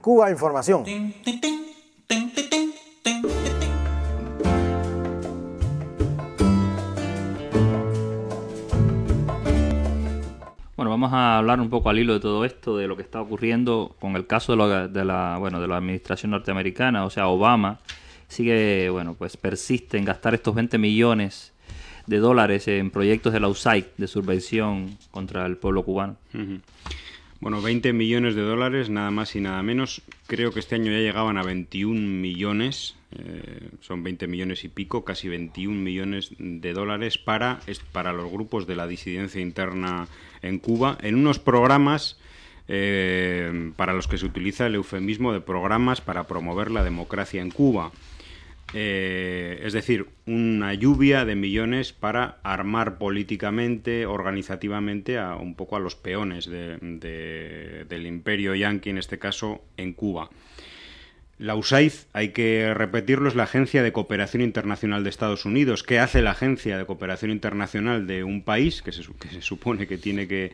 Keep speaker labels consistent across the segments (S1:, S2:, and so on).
S1: Cuba Información.
S2: Bueno, vamos a hablar un poco al hilo de todo esto, de lo que está ocurriendo con el caso de la administración norteamericana. O sea, Obama sigue, pues persiste en gastar estos 20 millones de dólares en proyectos de la USAID de subvención contra el pueblo cubano.
S3: Bueno, 20 millones de dólares, nada más y nada menos. Creo que este año ya llegaban a 21 millones, son 20 millones y pico, casi 21 millones de dólares para los grupos de la disidencia interna en Cuba, en unos programas para los que se utiliza el eufemismo de programas para promover la democracia en Cuba. Es decir, una lluvia de millones para armar políticamente, organizativamente, un poco a los peones del imperio yanqui, en este caso, en Cuba. La USAID, hay que repetirlo, es la Agencia de Cooperación Internacional de Estados Unidos. ¿Qué hace la Agencia de Cooperación Internacional de un país que se supone que tiene que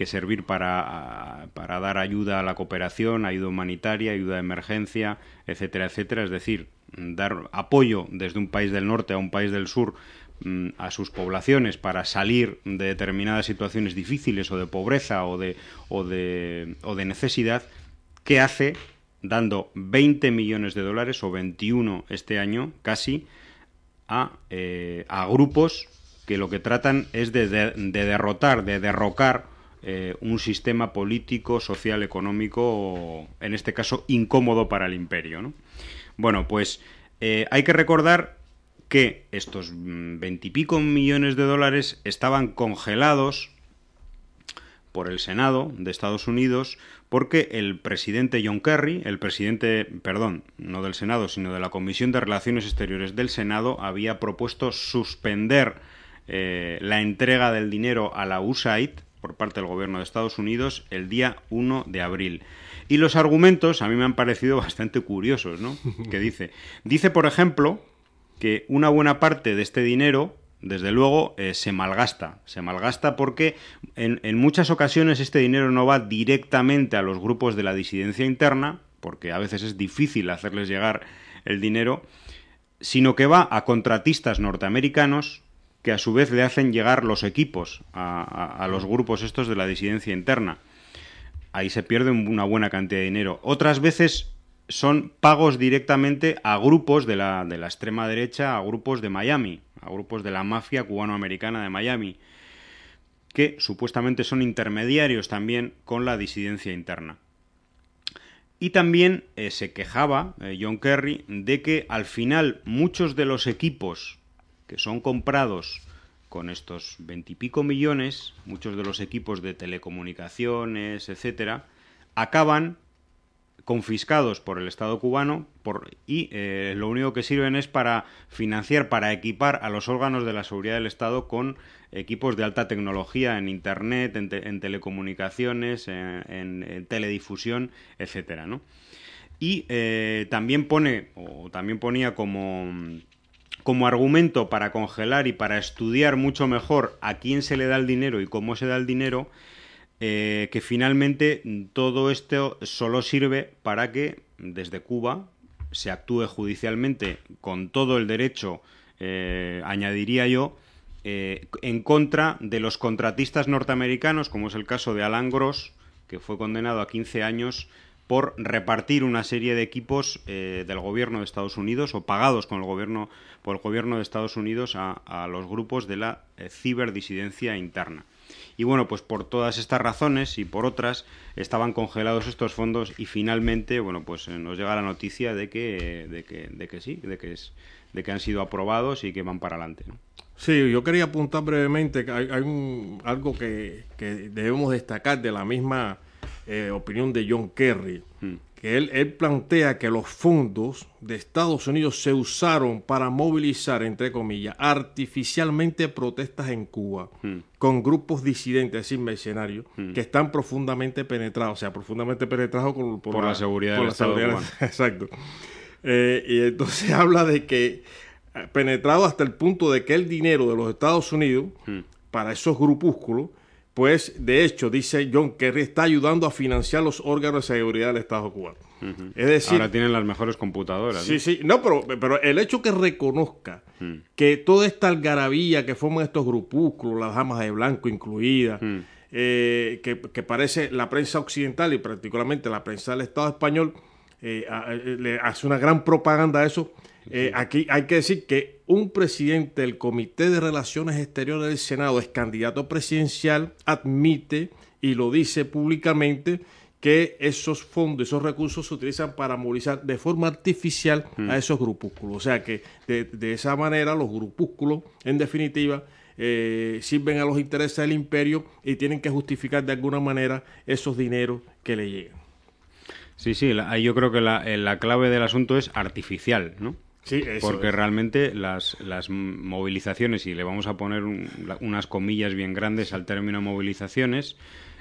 S3: servir para dar ayuda a la cooperación, ayuda humanitaria, ayuda de emergencia, etcétera, etcétera? Es decir, dar apoyo desde un país del norte a un país del sur a sus poblaciones para salir de determinadas situaciones difíciles o de pobreza o de necesidad. ¿Qué hace? Dando 20 millones de dólares o 21 este año casi a grupos que lo que tratan es de derrocar un sistema político, social, económico, en este caso incómodo para el imperio, ¿no? Bueno, pues hay que recordar que estos 20 y pico millones de dólares estaban congelados por el Senado de Estados Unidos porque el presidente John Kerry, no del Senado, sino de la Comisión de Relaciones Exteriores del Senado, había propuesto suspender la entrega del dinero a la USAID por parte del gobierno de Estados Unidos el día 1 de abril. Y los argumentos a mí me han parecido bastante curiosos, ¿no? Que dice, por ejemplo, que una buena parte de este dinero, desde luego, se malgasta porque en muchas ocasiones este dinero no va directamente a los grupos de la disidencia interna, porque a veces es difícil hacerles llegar el dinero, sino que va a contratistas norteamericanos que a su vez le hacen llegar los equipos a los grupos estos de la disidencia interna. Ahí se pierde una buena cantidad de dinero. Otras veces son pagos directamente a grupos de la extrema derecha, a grupos de Miami, a grupos de la mafia cubanoamericana de Miami, que supuestamente son intermediarios también con la disidencia interna. Y también se quejaba John Kerry de que al final muchos de los equipos que son comprados con estos 20 y pico millones, muchos de los equipos de telecomunicaciones, etcétera, acaban confiscados por el Estado cubano y lo único que sirven es para financiar, para equipar a los órganos de la seguridad del Estado con equipos de alta tecnología en Internet, en telecomunicaciones, en teledifusión, etcétera, ¿no? Y también ponía como argumento para congelar y para estudiar mucho mejor a quién se le da el dinero y cómo se da el dinero, que finalmente todo esto solo sirve para que desde Cuba se actúe judicialmente con todo el derecho, añadiría yo, en contra de los contratistas norteamericanos, como es el caso de Alan Gross, que fue condenado a 15 años por repartir una serie de equipos del gobierno de Estados Unidos o pagados por el gobierno de Estados Unidos a los grupos de la ciberdisidencia interna. Y bueno, pues por todas estas razones y por otras estaban congelados estos fondos y finalmente, bueno, pues nos llega la noticia de que han sido aprobados y que van para adelante, ¿no?
S4: Sí, yo quería apuntar brevemente que hay algo que debemos destacar de la misma opinión de John Kerry, que él plantea que los fondos de Estados Unidos se usaron para movilizar, entre comillas, artificialmente protestas en Cuba con grupos disidentes, es decir, mercenarios, que están profundamente penetrados, por la seguridad del Estado cubano. Exacto. Y entonces habla de que penetrado hasta el punto de que el dinero de los Estados Unidos para esos grupúsculos pues de hecho, dice John Kerry, está ayudando a financiar los órganos de seguridad del Estado cubano. Es decir,
S3: ahora tienen las mejores computadoras.
S4: Sí, sí, no, pero el hecho que reconozca que toda esta algarabía que forman estos grupúsculos, las damas de blanco incluidas, que parece la prensa occidental y particularmente la prensa del Estado español, le hace una gran propaganda a eso. Aquí hay que decir que un presidente del Comité de Relaciones Exteriores del Senado, es candidato presidencial, admite y lo dice públicamente que esos fondos, esos recursos se utilizan para movilizar de forma artificial a esos grupúsculos. O sea que de esa manera los grupúsculos, en definitiva, sirven a los intereses del imperio y tienen que justificar de alguna manera esos dineros que le llegan.
S3: Sí, ahí yo creo que la clave del asunto es artificial, ¿no?
S4: Sí, eso
S3: porque
S4: es.
S3: realmente las movilizaciones, y le vamos a poner unas comillas bien grandes al término movilizaciones,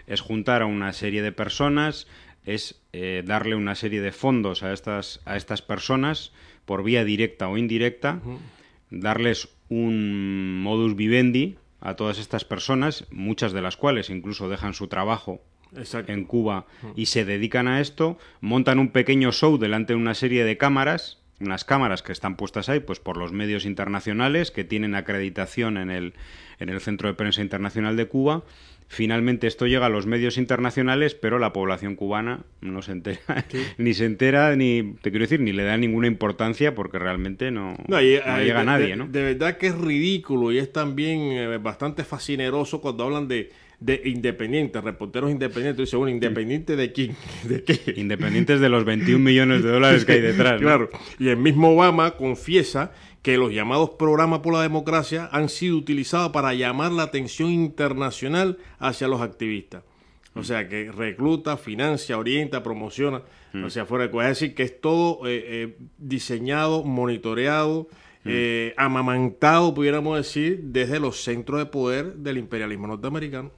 S3: es juntar a una serie de personas, es darle una serie de fondos a estas personas por vía directa o indirecta, darles un modus vivendi a todas estas personas, muchas de las cuales incluso dejan su trabajo en Cuba y se dedican a esto, montan un pequeño show delante de una serie de cámaras, unas cámaras que están puestas ahí pues por los medios internacionales que tienen acreditación en el Centro de Prensa Internacional de Cuba. Finalmente esto llega a los medios internacionales, pero la población cubana no se entera, ni se entera, ni te quiero decir, ni le da ninguna importancia porque realmente no llega a nadie, ¿no?
S4: De verdad que es ridículo y es también bastante fascineroso cuando hablan de independientes, reporteros independientes. Dice, bueno, ¿independiente de quién? ¿De qué?
S3: Independientes de los 21 millones de dólares que hay detrás, ¿no?
S4: Claro, y el mismo Obama confiesa que los llamados programas por la democracia han sido utilizados para llamar la atención internacional hacia los activistas. O sea, que recluta, financia, orienta, promociona, o sea, fuera de cosa. Es decir, que es todo diseñado, monitoreado, amamantado, pudiéramos decir, desde los centros de poder del imperialismo norteamericano.